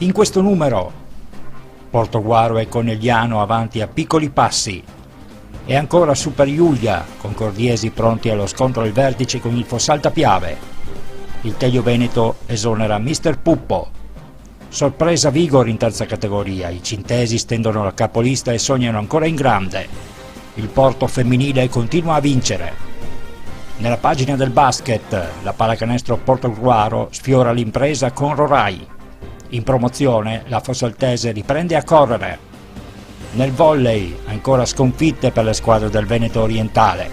In questo numero Portoguaro e Conegliano avanti a piccoli passi. E ancora Super Giulia, con Cordiesi pronti allo scontro al vertice con il Fossalta Piave. Il Telio Veneto esonera Mister Puppo. Sorpresa Vigor in terza categoria, i cintesi stendono la capolista e sognano ancora in grande. Il Porto femminile continua a vincere. Nella pagina del basket, la pallacanestro Portogruaro sfiora l'impresa con Rorai. In promozione, la Fossaltese riprende a correre. Nel volley, ancora sconfitte per le squadre del Veneto orientale.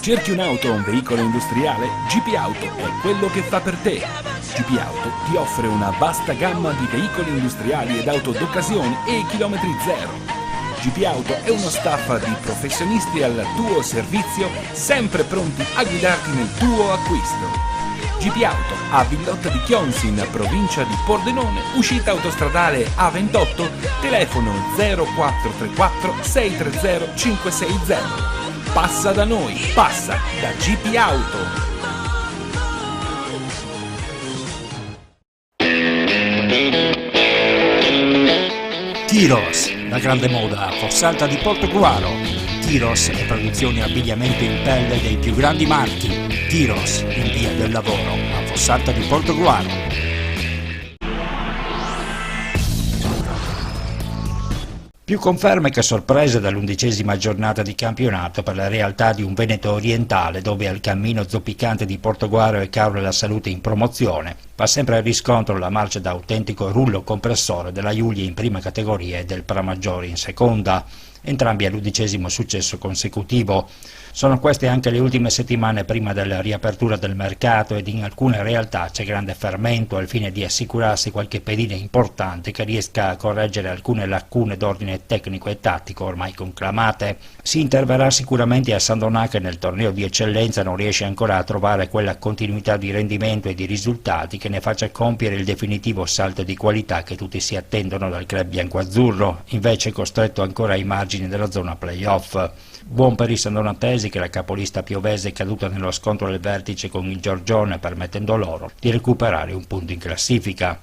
Cerchi un'auto o un veicolo industriale? GP Auto è quello che fa per te. GP Auto ti offre una vasta gamma di veicoli industriali ed auto d'occasione e chilometri zero. GP Auto è uno staff di professionisti al tuo servizio, sempre pronti a guidarti nel tuo acquisto. GP Auto a Villotta di Chionsi in provincia di Pordenone, uscita autostradale A28, telefono 0434 630 560. Passa da noi, passa da GP Auto. Tiros, la grande moda a Fossalta di Portogruaro. Tiros e produzione abbigliamento in pelle dei più grandi marchi. Tiros, in via del lavoro, a Fossalta di Portogruaro. Più conferme che sorprese dall'11ª giornata di campionato per la realtà di un Veneto orientale dove al cammino zoppicante di Portogruaro e Caorle la Salute in promozione va sempre al riscontro la marcia da autentico rullo compressore della Giulia in prima categoria e del Pramaggiore in seconda, entrambi all'11° successo consecutivo. Sono queste anche le ultime settimane prima della riapertura del mercato ed in alcune realtà c'è grande fermento al fine di assicurarsi qualche pedina importante che riesca a correggere alcune lacune d'ordine tecnico e tattico ormai conclamate. Si interverrà sicuramente a San Donà che nel torneo di eccellenza non riesce ancora a trovare quella continuità di rendimento e di risultati che ne faccia compiere il definitivo salto di qualità che tutti si attendono dal club biancoazzurro, invece costretto ancora ai margini della zona play-off. Buon per i sandonatesi che la capolista piovese è caduta nello scontro del vertice con il Giorgione, permettendo loro di recuperare un punto in classifica.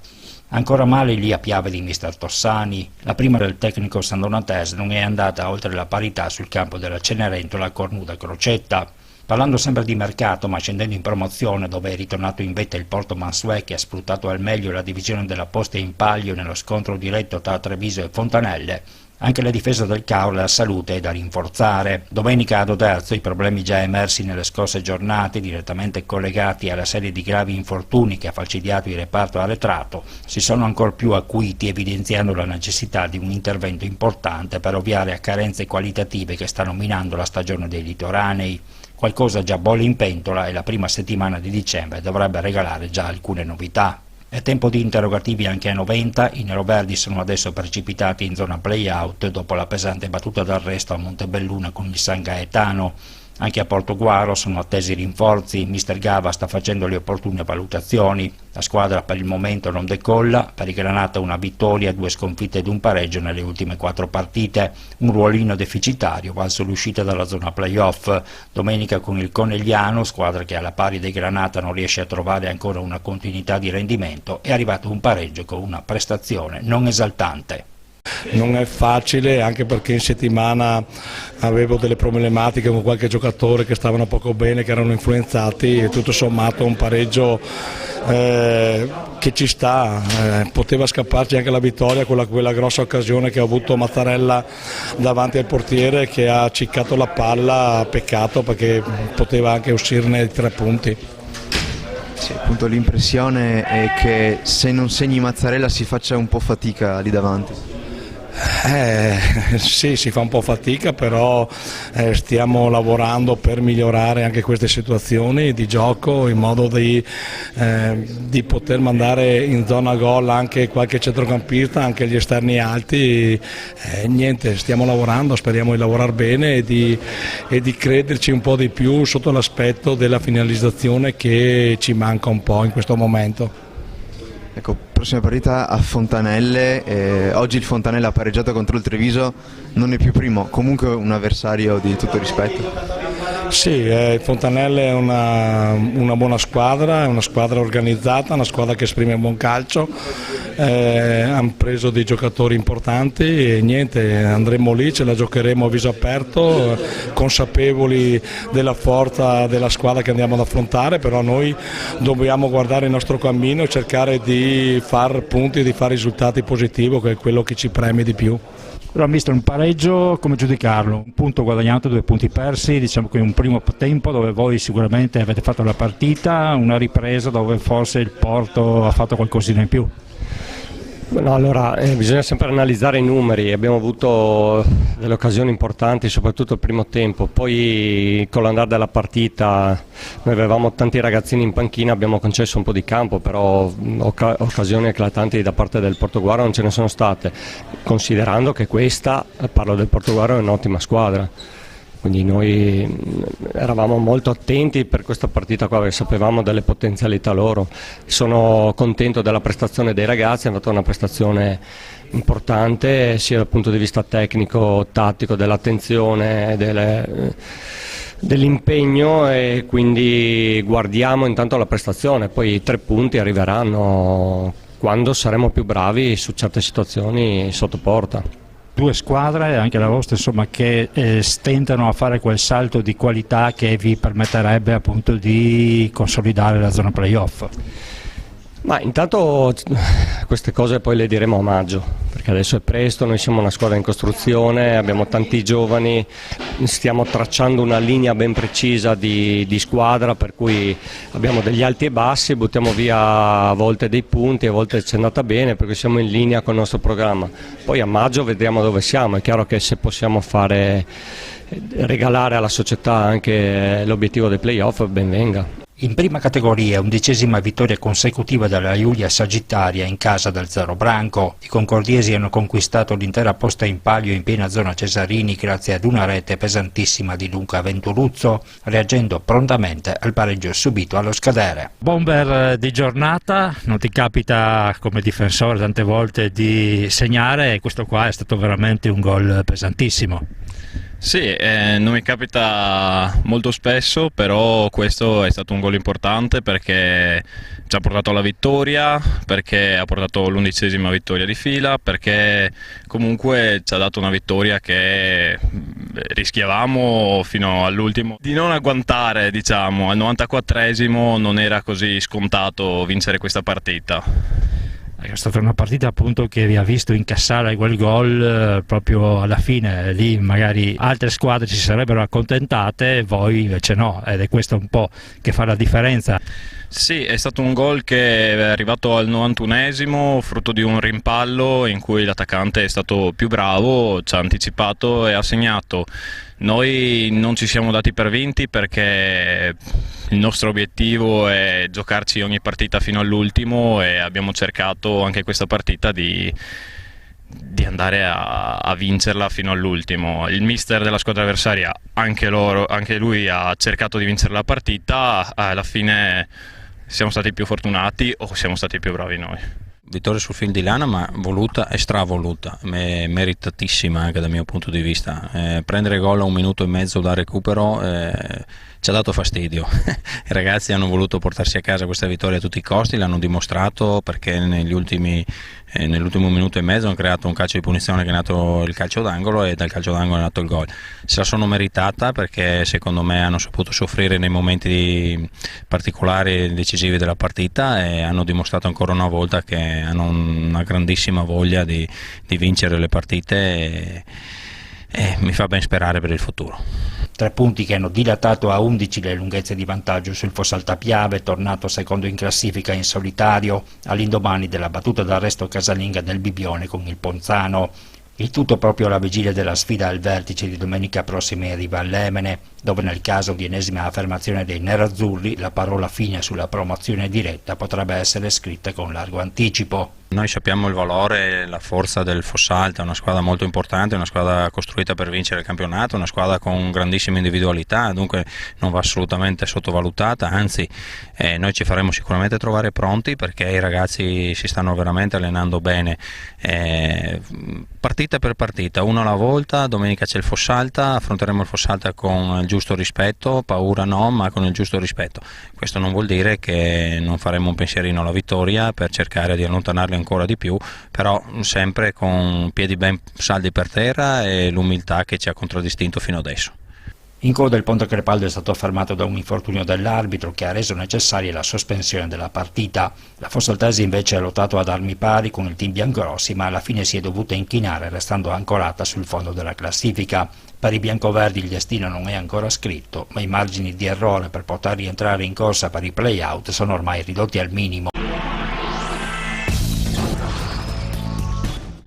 Ancora male lì a Piave di mister Tossani. La prima del tecnico sandonatese non è andata oltre la parità sul campo della Cenerentola Cornuda Crocetta. Parlando sempre di mercato, ma scendendo in promozione dove è ritornato in vetta il Porto Mansuè che ha sfruttato al meglio la divisione della posta in palio nello scontro diretto tra Treviso e Fontanelle, anche la difesa del Caorle la Salute è da rinforzare. Domenica ad Oderzo i problemi già emersi nelle scorse giornate, direttamente collegati alla serie di gravi infortuni che ha falcidiato il reparto arretrato, si sono ancor più acuiti, evidenziando la necessità di un intervento importante per ovviare a carenze qualitative che stanno minando la stagione dei litoranei. Qualcosa già bolle in pentola e la prima settimana di dicembre dovrebbe regalare già alcune novità. È tempo di interrogativi anche a 90, i neroverdi sono adesso precipitati in zona play-out dopo la pesante battuta d'arresto a Montebelluna con il San Gaetano. Anche a Portogruaro sono attesi rinforzi, mister Gava sta facendo le opportune valutazioni, la squadra per il momento non decolla, per i Granata una vittoria, 2 sconfitte ed un pareggio nelle ultime 4 partite, un ruolino deficitario valso l'uscita dalla zona play-off. Domenica con il Conegliano, squadra che alla pari dei Granata non riesce a trovare ancora una continuità di rendimento, è arrivato un pareggio con una prestazione non esaltante. Non è facile, anche perché in settimana avevo delle problematiche con qualche giocatore che stavano poco bene, che erano influenzati, e tutto sommato un pareggio che ci sta, poteva scapparci anche la vittoria con quella grossa occasione che ha avuto Mazzarella davanti al portiere che ha ciccato la palla, peccato perché poteva anche uscirne 3 punti. Sì, appunto l'impressione è che se non segni Mazzarella si faccia un po' fatica lì davanti. Sì, si fa un po' fatica, però stiamo lavorando per migliorare anche queste situazioni di gioco in modo di poter mandare in zona gol anche qualche centrocampista, anche gli esterni alti. Niente, stiamo lavorando, speriamo di lavorare bene e di crederci un po' di più sotto l'aspetto della finalizzazione che ci manca un po' in questo momento. Ecco, prossima partita a Fontanelle, oggi il Fontanelle ha pareggiato contro il Treviso, non è più primo, comunque un avversario di tutto rispetto. Sì, Fontanelle è una buona squadra, è una squadra organizzata, una squadra che esprime un buon calcio, hanno preso dei giocatori importanti e niente, andremo lì, ce la giocheremo a viso aperto, consapevoli della forza della squadra che andiamo ad affrontare, però noi dobbiamo guardare il nostro cammino e cercare di far punti, di fare risultati positivi, che è quello che ci preme di più. Però mister, un pareggio come giudicarlo? Un punto guadagnato, 2 punti persi, diciamo che un primo tempo dove voi sicuramente avete fatto la partita, una ripresa dove forse il Porto ha fatto qualcosina in più. No, allora bisogna sempre analizzare i numeri, abbiamo avuto delle occasioni importanti, soprattutto il primo tempo, poi con l'andare della partita noi avevamo tanti ragazzini in panchina, abbiamo concesso un po' di campo, però occasioni eclatanti da parte del Portoguaro non ce ne sono state, considerando che questa, parlo del Portoguaro, è un'ottima squadra. Quindi noi eravamo molto attenti per questa partita qua, perché sapevamo delle potenzialità loro. Sono contento della prestazione dei ragazzi, hanno fatto una prestazione importante sia dal punto di vista tecnico, tattico, dell'attenzione, dell'impegno, e quindi guardiamo intanto la prestazione, poi i 3 punti arriveranno quando saremo più bravi su certe situazioni sotto porta. 2 squadre, anche la vostra, insomma, che stentano a fare quel salto di qualità che vi permetterebbe appunto di consolidare la zona playoff. Ma intanto queste cose poi le diremo a maggio, perché adesso è presto, noi siamo una squadra in costruzione, abbiamo tanti giovani, stiamo tracciando una linea ben precisa di squadra, per cui abbiamo degli alti e bassi, buttiamo via a volte dei punti, a volte ci è andata bene perché siamo in linea con il nostro programma. Poi a maggio vedremo dove siamo, è chiaro che se possiamo regalare alla società anche l'obiettivo dei playoff, ben venga. In prima categoria, 11ª vittoria consecutiva della Giulia Sagittaria in casa del Zero Branco. I concordiesi hanno conquistato l'intera posta in palio in piena zona Cesarini grazie ad una rete pesantissima di Luca Venturuzzo, reagendo prontamente al pareggio subito allo scadere. Bomber di giornata, non ti capita come difensore tante volte di segnare, e questo qua è stato veramente un gol pesantissimo. Sì, non mi capita molto spesso, però questo è stato un gol importante perché ci ha portato alla vittoria, perché ha portato l'11ª vittoria di fila, perché comunque ci ha dato una vittoria che rischiavamo fino all'ultimo di non agguantare, diciamo. Al 94esimo non era così scontato vincere questa partita. È stata una partita appunto che vi ha visto incassare quel gol proprio alla fine, lì magari altre squadre si sarebbero accontentate, voi invece no, ed è questo un po' che fa la differenza. Sì, è stato un gol che è arrivato al 91esimo, frutto di un rimpallo in cui l'attaccante è stato più bravo, ci ha anticipato e ha segnato. Noi non ci siamo dati per vinti perché il nostro obiettivo è giocarci ogni partita fino all'ultimo e abbiamo cercato anche questa partita di andare a vincerla fino all'ultimo. Il mister della squadra avversaria, anche lui ha cercato di vincere la partita, alla fine siamo stati più fortunati o siamo stati più bravi noi. Vittoria sul fil di lana, ma voluta e stravoluta, meritatissima anche dal mio punto di vista. Prendere gol a 1 minuto e mezzo da recupero ci ha dato fastidio. I ragazzi hanno voluto portarsi a casa questa vittoria a tutti i costi, l'hanno dimostrato perché nell'ultimo minuto e mezzo hanno creato un calcio di punizione che è nato il calcio d'angolo e dal calcio d'angolo è nato il gol. Se la sono meritata perché secondo me hanno saputo soffrire nei momenti particolari e decisivi della partita e hanno dimostrato ancora una volta che hanno una grandissima voglia di vincere le partite e mi fa ben sperare per il futuro. 3 punti che hanno dilatato a 11 le lunghezze di vantaggio sul Fossalta Piave, tornato secondo in classifica in solitario all'indomani della battuta d'arresto casalinga del Bibbione con il Ponzano. Il tutto proprio alla vigilia della sfida al vertice di domenica prossima in riva all'Emene, dove nel caso di ennesima affermazione dei nerazzurri la parola fine sulla promozione diretta potrebbe essere scritta con largo anticipo. Noi sappiamo il valore e la forza del Fossalta, è una squadra molto importante, una squadra costruita per vincere il campionato, una squadra con grandissime individualità, dunque non va assolutamente sottovalutata, anzi noi ci faremo sicuramente trovare pronti perché i ragazzi si stanno veramente allenando bene, partita per partita, una alla volta. Domenica c'è il Fossalta, affronteremo il Fossalta con il giusto rispetto, paura no, ma con il giusto rispetto. Questo non vuol dire che non faremo un pensierino alla vittoria per cercare di allontanarli ancora di più, però sempre con piedi ben saldi per terra e l'umiltà che ci ha contraddistinto fino adesso. In coda il Ponte Crepaldo è stato fermato da un infortunio dell'arbitro che ha reso necessaria la sospensione della partita. La Fossaltese invece ha lottato ad armi pari con il team biancorossi, ma alla fine si è dovuta inchinare restando ancorata sul fondo della classifica. Per i biancoverdi il destino non è ancora scritto, ma i margini di errore per poter rientrare in corsa per i play-out sono ormai ridotti al minimo.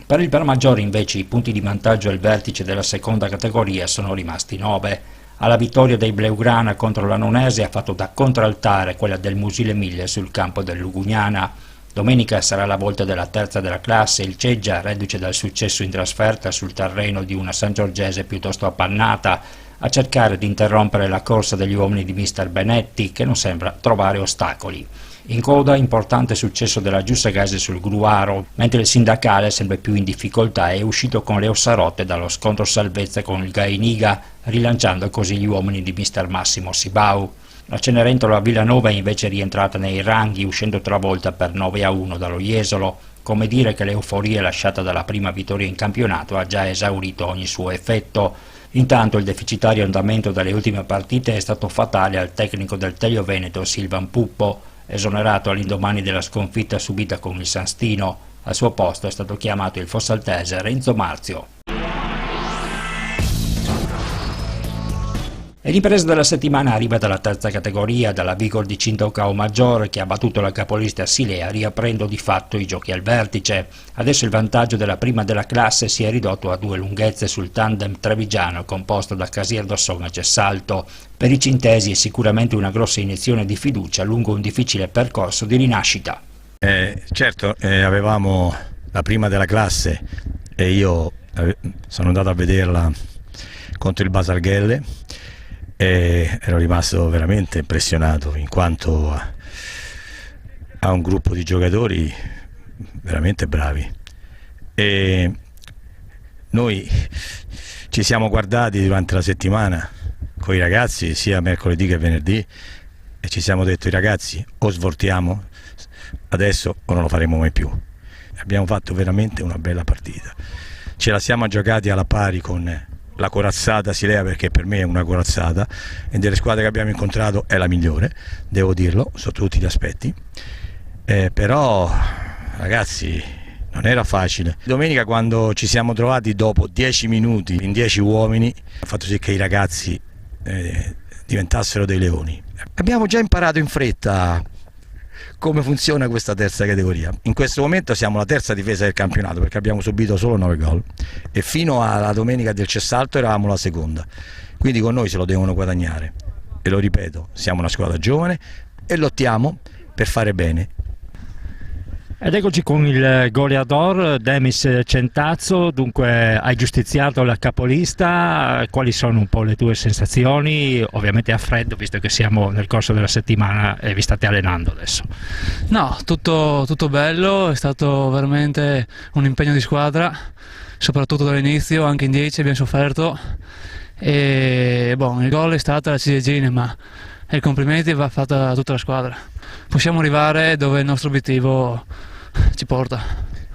Per il Permaggiore invece i punti di vantaggio al vertice della seconda categoria sono rimasti 9. Alla vittoria dei Bleugrana contro l'Annonese ha fatto da contraltare quella del Musile 1000 sul campo del Lugugnana. Domenica sarà la volta della terza della classe, il Ceggia, reduce dal successo in trasferta sul terreno di una Sangiorgese piuttosto appannata, a cercare di interrompere la corsa degli uomini di mister Benetti, che non sembra trovare ostacoli. In coda importante successo della Giussegase sul Gruaro, mentre il Sindacale, sempre più in difficoltà, è uscito con le ossa rotte dallo scontro salvezza con il Gainiga, rilanciando così gli uomini di mister Massimo Sibau. La Cenerentola Villanova è invece rientrata nei ranghi, uscendo travolta per 9-1 dallo Jesolo, come dire che l'euforia lasciata dalla prima vittoria in campionato ha già esaurito ogni suo effetto. Intanto il deficitario andamento delle ultime partite è stato fatale al tecnico del Telio Veneto Silvan Puppo, esonerato all'indomani della sconfitta subita con il San Stino. Al suo posto è stato chiamato il fossaltese Renzo Marzio. E l'impresa della settimana arriva dalla terza categoria, dalla Vigor di Cintocao Maggiore, che ha battuto la capolista Silea riaprendo di fatto i giochi al vertice. Adesso il vantaggio della prima della classe si è ridotto a 2 lunghezze sul tandem trevigiano composto da Casier Dosson e Cessalto. Per i cintesi è sicuramente una grossa iniezione di fiducia lungo un difficile percorso di rinascita. Certo, avevamo la prima della classe e io sono andato a vederla contro il Basarghelle e ero rimasto veramente impressionato in quanto ha un gruppo di giocatori veramente bravi e noi ci siamo guardati durante la settimana con i ragazzi sia mercoledì che venerdì e ci siamo detto: i ragazzi o svoltiamo adesso o non lo faremo mai più. Abbiamo fatto veramente una bella partita, ce la siamo giocati alla pari con la corazzata Silea, perché per me è una corazzata e delle squadre che abbiamo incontrato è la migliore, devo dirlo, sotto tutti gli aspetti, però ragazzi non era facile. Domenica, quando ci siamo trovati dopo 10 minuti in 10 uomini, ha fatto sì che i ragazzi diventassero dei leoni. Abbiamo già imparato in fretta come funziona questa terza categoria. In questo momento siamo la terza difesa del campionato perché abbiamo subito solo 9 gol e fino alla domenica del Cessalto eravamo la seconda, quindi con noi se lo devono guadagnare e lo ripeto, siamo una squadra giovane e lottiamo per fare bene. Ed eccoci con il goleador Demis Centazzo. Dunque hai giustiziato la capolista, quali sono un po' le tue sensazioni? Ovviamente a freddo, visto che siamo nel corso della settimana e vi state allenando adesso. No, tutto bello, è stato veramente un impegno di squadra, soprattutto dall'inizio, anche in 10 abbiamo sofferto e il gol è stata la ciliegina, ma i complimenti va fatta a tutta la squadra. Possiamo arrivare dove il nostro obiettivo ci porta.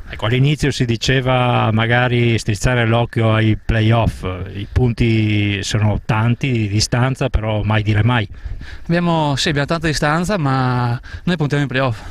Ecco, all'inizio si diceva magari strizzare l'occhio ai playoff, i punti sono tanti di distanza, però mai dire mai. Abbiamo tanta distanza, ma noi puntiamo in playoff,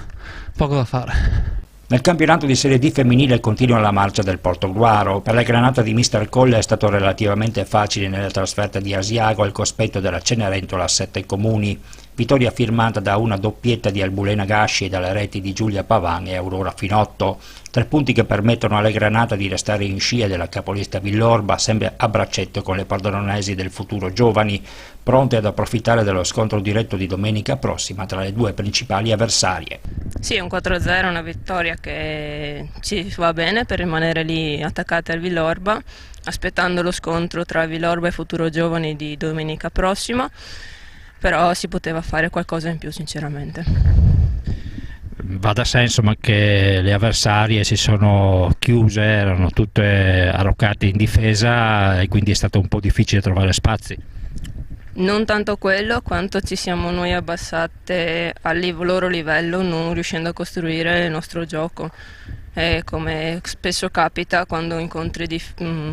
poco da fare. Nel campionato di Serie D femminile continua la marcia del Portogruaro. Per la granata di mister Colle è stato relativamente facile nella trasferta di Asiago al cospetto della Cenerentola a 7 comuni. Vittoria firmata da una doppietta di Albulena Gasci e dalle reti di Giulia Pavan e Aurora Finotto. 3 punti che permettono alle Granata di restare in scia della capolista Villorba, sempre a braccetto con le padronesi del futuro giovani, pronte ad approfittare dello scontro diretto di domenica prossima tra le 2 principali avversarie. Sì, un 4-0, una vittoria che ci va bene per rimanere lì attaccati al Villorba, aspettando lo scontro tra Villorba e Futuro Giovani di domenica prossima, però si poteva fare qualcosa in più sinceramente. Va da sé insomma che le avversarie si sono chiuse, erano tutte arroccate in difesa e quindi è stato un po' difficile trovare spazi. Non tanto quello quanto ci siamo noi abbassate al loro livello, non riuscendo a costruire il nostro gioco. Come spesso capita quando incontri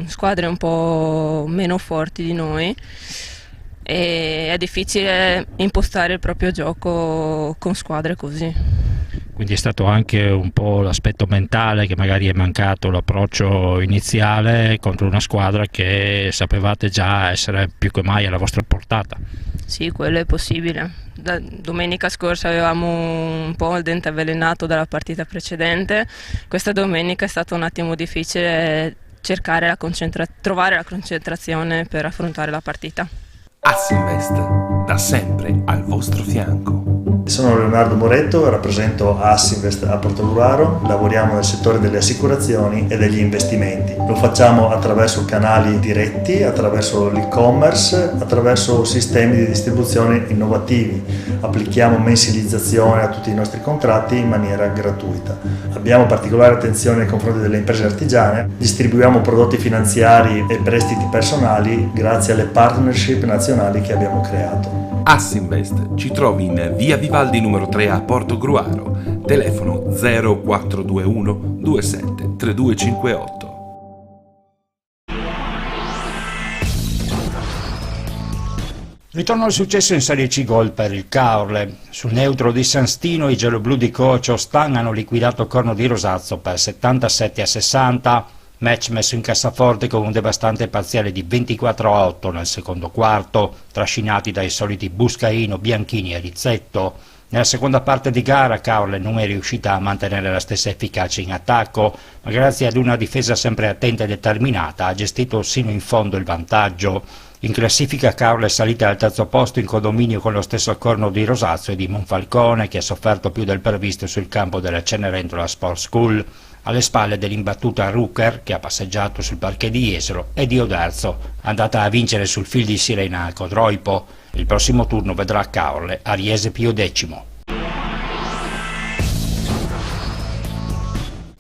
squadre un po' meno forti di noi, e è difficile impostare il proprio gioco con squadre così. Quindi è stato anche un po' l'aspetto mentale che magari è mancato, l'approccio iniziale contro una squadra che sapevate già essere più che mai alla vostra portata. Sì, quello è possibile. Domenica scorsa avevamo un po' il dente avvelenato dalla partita precedente, questa domenica è stato un attimo difficile trovare la concentrazione per affrontare la partita. Assinvest, da sempre al vostro fianco. Sono Leonardo Moretto, rappresento Assinvest a Portogruaro, lavoriamo nel settore delle assicurazioni e degli investimenti. Lo facciamo attraverso canali diretti, attraverso l'e-commerce, attraverso sistemi di distribuzione innovativi. Applichiamo mensilizzazione a tutti i nostri contratti in maniera gratuita. Abbiamo particolare attenzione nei confronti delle imprese artigiane, distribuiamo prodotti finanziari e prestiti personali grazie alle partnership nazionali che abbiamo creato. Assinvest ci trovi in via Vivaldi numero 3 a Portogruaro, telefono 0421 27 3258. Ritorno al successo in Serie C gol per il Caorle. Sul neutro di San Stino i gialloblu di Coach Ostan hanno liquidato Corno di Rosazzo per 77-60. Match messo in cassaforte con un devastante parziale di 24-8 nel secondo quarto, trascinati dai soliti Buscaino, Bianchini e Rizzetto. Nella seconda parte di gara Caorle non è riuscita a mantenere la stessa efficacia in attacco, ma grazie ad una difesa sempre attenta e determinata ha gestito sino in fondo il vantaggio. In classifica Caorle è salita al terzo posto in condominio con lo stesso Corno di Rosazzo e di Monfalcone, che ha sofferto più del previsto sul campo della Cenerentola Sport School. Alle spalle dell'imbattuta Rucker, che ha passeggiato sul parquet di Jesolo, e di Oderzo, andata a vincere sul fil di sirena a Codroipo. Il prossimo turno vedrà Caorle a Riese Pio X.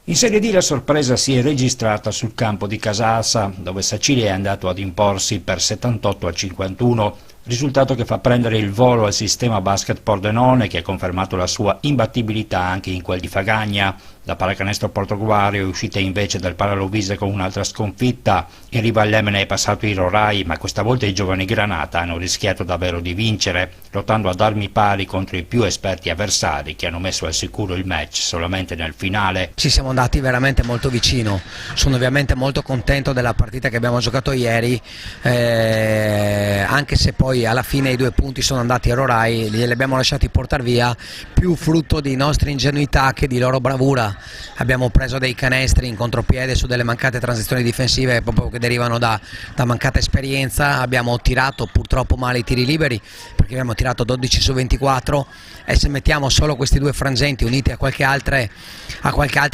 In Serie D la sorpresa si è registrata sul campo di Casassa, dove Sacili è andato ad imporsi per 78-51, risultato che fa prendere il volo al sistema basket Pordenone, che ha confermato la sua imbattibilità anche in quel di Fagagna. La pallacanestro Portogruaro è uscita invece dal Paralovise con un'altra sconfitta. In riva all'Emene è passato il Rorai, ma questa volta i giovani Granata hanno rischiato davvero di vincere, lottando ad armi pari contro i più esperti avversari che hanno messo al sicuro il match solamente nel finale. Ci siamo andati veramente molto vicino. Sono ovviamente molto contento della partita che abbiamo giocato ieri, anche se poi alla fine i 2 punti sono andati a Rorai, li abbiamo lasciati portare via, più frutto di nostra ingenuità che di loro bravura. Abbiamo preso dei canestri in contropiede su delle mancate transizioni difensive proprio che derivano da mancata esperienza. Abbiamo tirato purtroppo male i tiri liberi, perché abbiamo tirato 12 su 24, e se mettiamo solo questi 2 frangenti uniti a qualche altra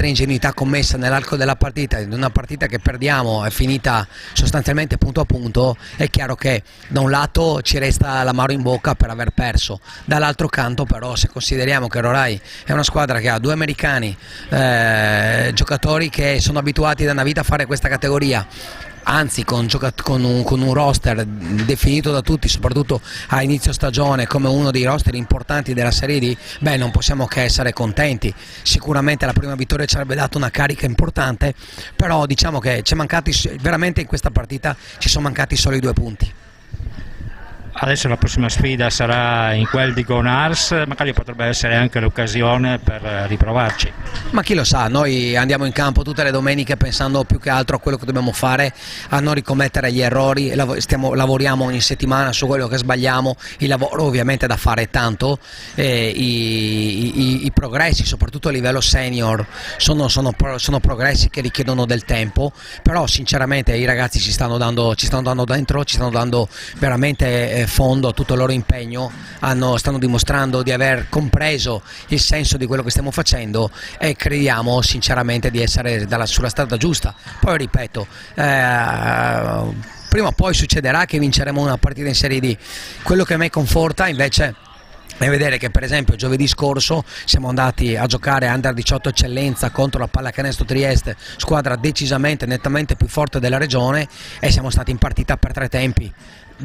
ingenuità commessa nell'arco della partita, in una partita che perdiamo è finita sostanzialmente punto a punto, è chiaro che da un lato ci resta l'amaro in bocca per aver perso, dall'altro canto però, se consideriamo che Rorai è una squadra che ha 2 americani, giocatori che sono abituati da una vita a fare questa categoria, anzi con un roster definito da tutti, soprattutto a inizio stagione, come uno dei roster importanti della Serie D, beh, non possiamo che essere contenti. Sicuramente la prima vittoria ci avrebbe dato una carica importante, però diciamo che ci è mancati veramente in questa partita, ci sono mancati solo i 2 punti. Adesso la prossima sfida sarà in quel di Gonars, magari potrebbe essere anche l'occasione per riprovarci. Ma chi lo sa, noi andiamo in campo tutte le domeniche pensando più che altro a quello che dobbiamo fare, a non ricommettere gli errori, lavoriamo ogni settimana su quello che sbagliamo, il lavoro ovviamente da fare è tanto, i progressi soprattutto a livello senior sono progressi che richiedono del tempo, però sinceramente i ragazzi ci stanno dando dentro, ci stanno dando veramente fondo a tutto il loro impegno, stanno dimostrando di aver compreso il senso di quello che stiamo facendo e crediamo sinceramente di essere sulla strada giusta. Poi ripeto, prima o poi succederà che vinceremo una partita in Serie D. Quello che a me conforta invece è vedere che per esempio giovedì scorso siamo andati a giocare Under 18 Eccellenza contro la Pallacanestro Trieste, squadra decisamente, nettamente più forte della regione, e siamo stati in partita per 3 tempi.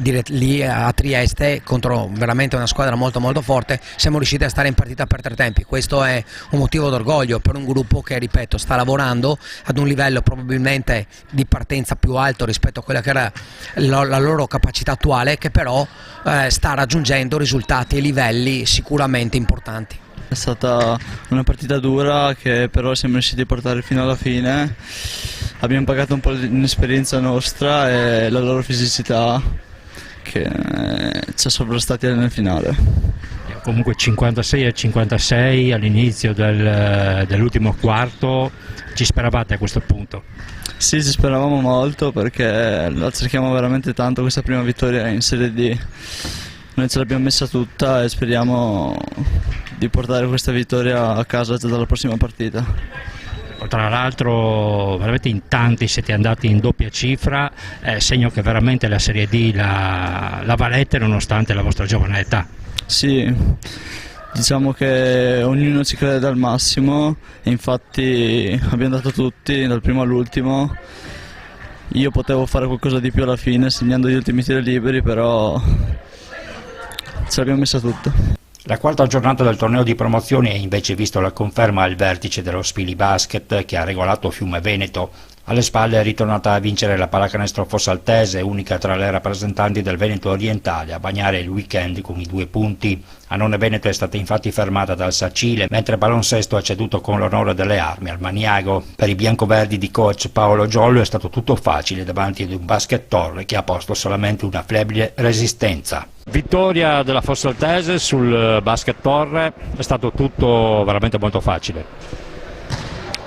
Lì a Trieste contro veramente una squadra molto molto forte siamo riusciti a stare in partita per 3 tempi. Questo è un motivo d'orgoglio per un gruppo che, ripeto, sta lavorando ad un livello probabilmente di partenza più alto rispetto a quella che era la loro capacità attuale, che però sta raggiungendo risultati e livelli sicuramente importanti. È stata una partita dura che però siamo riusciti a portare fino alla fine. Abbiamo pagato un po' l'inesperienza nostra e la loro fisicità che ci ha sovrastati nel finale. Comunque 56-56 all'inizio dell'ultimo quarto, ci speravate a questo punto? Sì, ci speravamo molto perché la cerchiamo veramente tanto questa prima vittoria in Serie D. Noi ce l'abbiamo messa tutta e speriamo di portare questa vittoria a casa già dalla prossima partita. Tra l'altro veramente in tanti siete andati in doppia cifra, segno che veramente la Serie D la valete nonostante la vostra giovane età. Sì, diciamo che ognuno ci crede al massimo e infatti abbiamo dato tutti dal primo all'ultimo. Io potevo fare qualcosa di più alla fine segnando gli ultimi tiri liberi, però ce l'abbiamo messa tutta. La quarta giornata del torneo di promozione ha invece visto la conferma al vertice dello Spili Basket, che ha regolato Fiume Veneto. Alle spalle è ritornata a vincere la Pallacanestro Fossaltese, unica tra le rappresentanti del Veneto orientale a bagnare il weekend con i 2 punti. Annone Veneto è stata infatti fermata dal Sacile, mentre Balonsesto ha ceduto con l'onore delle armi al Maniago. Per i biancoverdi di coach Paolo Giollo è stato tutto facile davanti ad un Basket Torre che ha posto solamente una flebile resistenza. Vittoria della Fossaltese sul Basket Torre, è stato tutto veramente molto facile.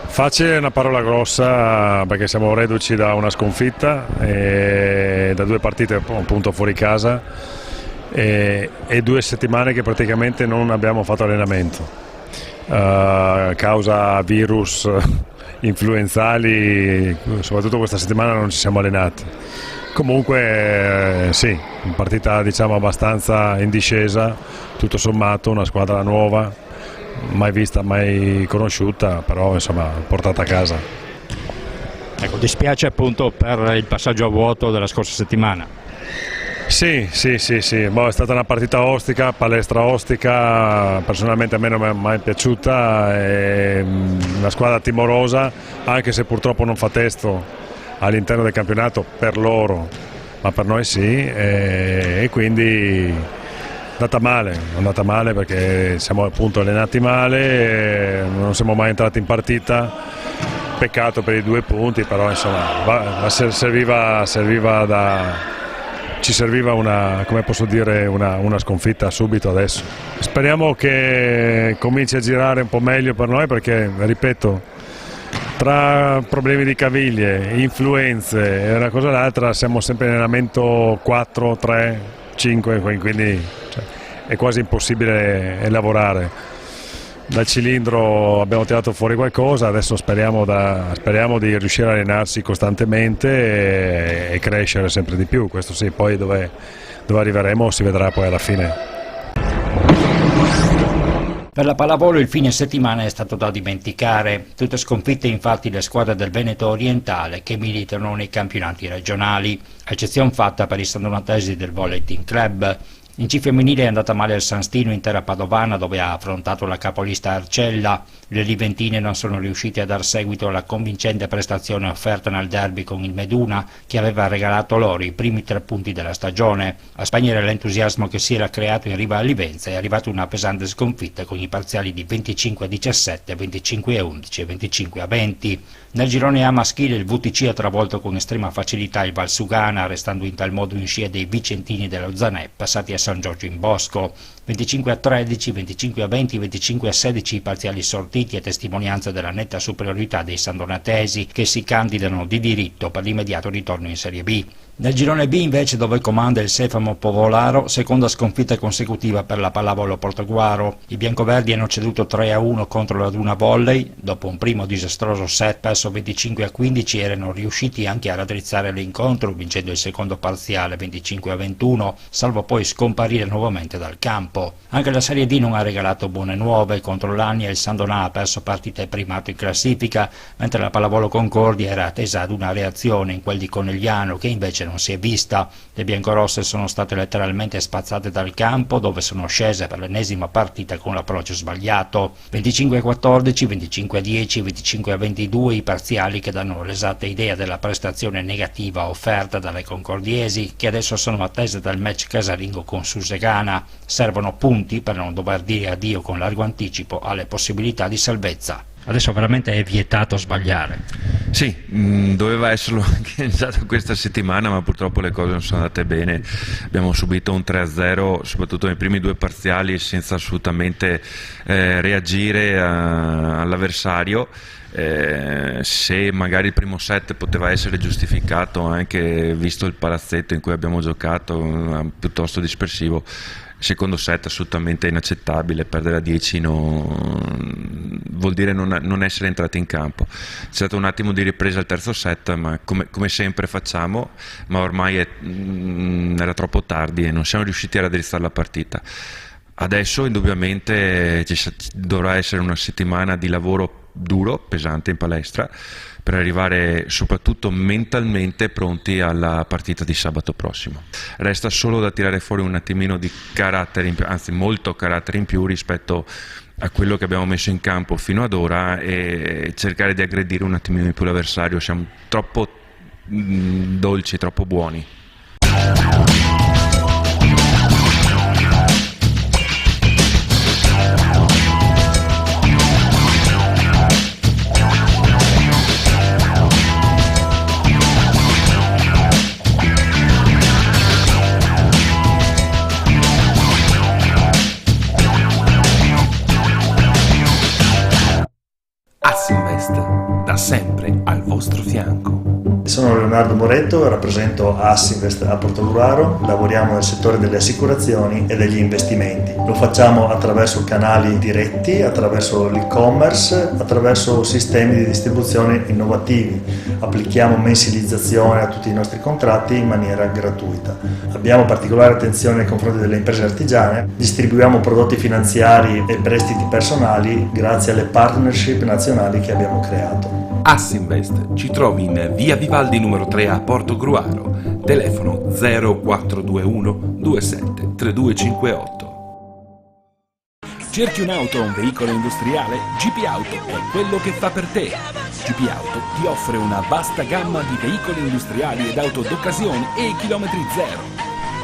Facile è una parola grossa perché siamo reduci da una sconfitta e da 2 partite appunto fuori casa e 2 settimane che praticamente non abbiamo fatto allenamento causa virus influenzali, soprattutto questa settimana non ci siamo allenati. Comunque sì, partita diciamo abbastanza in discesa, tutto sommato una squadra nuova, mai vista, mai conosciuta, però insomma portata a casa. Ecco, dispiace appunto per il passaggio a vuoto della scorsa settimana. Sì, è stata una partita ostica, palestra ostica, personalmente a me non mi è mai piaciuta, è una squadra timorosa, anche se purtroppo non fa testo all'interno del campionato per loro, ma per noi sì, e quindi è andata male perché siamo appunto allenati male, non siamo mai entrati in partita, peccato per i 2 punti, però insomma ci serviva una, come posso dire, una sconfitta subito adesso. Speriamo che cominci a girare un po' meglio per noi perché, ripeto, tra problemi di caviglie, influenze e una cosa e l'altra siamo sempre in allenamento 4, 3, 5, quindi è quasi impossibile lavorare. Dal cilindro abbiamo tirato fuori qualcosa, adesso speriamo di riuscire a allenarsi costantemente e crescere sempre di più, questo sì, poi dove arriveremo si vedrà poi alla fine. Per la pallavolo il fine settimana è stato da dimenticare, tutte sconfitte infatti le squadre del Veneto orientale che militano nei campionati regionali, eccezion fatta per i sandonatesi del Volley Team Club. In C femminile è andata male il San Stino in terra padovana, dove ha affrontato la capolista Arcella. Le liventine non sono riuscite a dar seguito alla convincente prestazione offerta nel derby con il Meduna, che aveva regalato loro i primi 3 punti della stagione. A spegnere l'entusiasmo che si era creato in riva a Livenza è arrivata una pesante sconfitta con i parziali di 25-17, 25-11 e 25-20. Nel girone A maschile il VTC ha travolto con estrema facilità il Valsugana, restando in tal modo in scia dei vicentini dello Zanè, passati a San Giorgio in Bosco. 25-13, 25-20, 25-16 i parziali sortiti, a testimonianza della netta superiorità dei sandonatesi, che si candidano di diritto per l'immediato ritorno in Serie B. Nel girone B invece, dove comanda il Sefamo Povolaro, seconda sconfitta consecutiva per la pallavolo Portoguaro. I biancoverdi hanno ceduto 3-1 contro la Duna Volley. Dopo un primo disastroso set perso 25-15 erano riusciti anche a raddrizzare l'incontro, vincendo il secondo parziale 25-21, salvo poi scomparire nuovamente dal campo. Anche la Serie D non ha regalato buone nuove. Contro l'Ania il Sandonà ha perso partita e primato in classifica, mentre la pallavolo Concordia era attesa ad una reazione in quel di Conegliano, che invece non si è vista. Le biancorosse sono state letteralmente spazzate dal campo, dove sono scese per l'ennesima partita con l'approccio sbagliato. 25-14, 25-10, 25-22 i parziali che danno l'esatta idea della prestazione negativa offerta dalle concordiesi, che adesso sono attese dal match casalingo con Susegana. Servono punti per non dover dire addio con largo anticipo alle possibilità di salvezza. Adesso veramente è vietato sbagliare. Sì, doveva esserlo anche già questa settimana, ma purtroppo le cose non sono andate bene. Abbiamo subito un 3-0, soprattutto nei primi 2 parziali, senza assolutamente reagire all'avversario. Se magari il primo set poteva essere giustificato, anche visto il palazzetto in cui abbiamo giocato, piuttosto dispersivo, il secondo set assolutamente inaccettabile. Perdere a 10 vuol dire non essere entrati in campo. C'è stato un attimo di ripresa al terzo set, ma come sempre facciamo, ma ormai era troppo tardi e non siamo riusciti a raddrizzare la partita. Adesso indubbiamente dovrà essere una settimana di lavoro duro, pesante in palestra, per arrivare soprattutto mentalmente pronti alla partita di sabato prossimo. Resta solo da tirare fuori un attimino di carattere, anzi molto carattere in più rispetto a quello che abbiamo messo in campo fino ad ora, e cercare di aggredire un attimino di più l'avversario. Siamo troppo dolci, troppo buoni. Assinvest, da sempre al vostro fianco. Sono Leonardo Moretto, rappresento Assinvest a Portogruaro, lavoriamo nel settore delle assicurazioni e degli investimenti. Lo facciamo attraverso canali diretti, attraverso l'e-commerce, attraverso sistemi di distribuzione innovativi. Applichiamo mensilizzazione a tutti i nostri contratti in maniera gratuita. Abbiamo particolare attenzione nei confronti delle imprese artigiane, distribuiamo prodotti finanziari e prestiti personali grazie alle partnership nazionali che abbiamo creato. Assinvest ci trovi in via Vivaldi numero 3 a Portogruaro, telefono 0421 27 3258. Cerchi un'auto o un veicolo industriale? GP Auto è quello che fa per te. GP Auto ti offre una vasta gamma di veicoli industriali ed auto d'occasione e chilometri zero.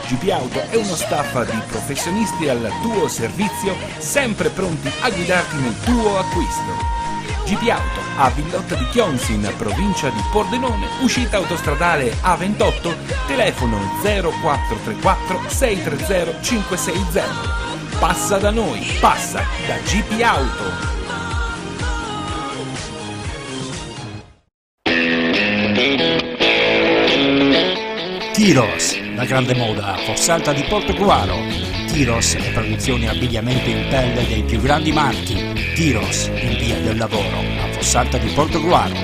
GP Auto è uno staff di professionisti al tuo servizio, sempre pronti a guidarti nel tuo acquisto. GP Auto a Villotta di Chionzi, in provincia di Pordenone, uscita autostradale A28, telefono 0434 630 560. Passa da noi, passa da GP Auto. Tiros, la grande moda a Fossalta di Portogruaro. Tiros e produzioni e abbigliamento in pelle dei più grandi marchi. Tiros, in via del lavoro, a Fossalta di Portogruaro.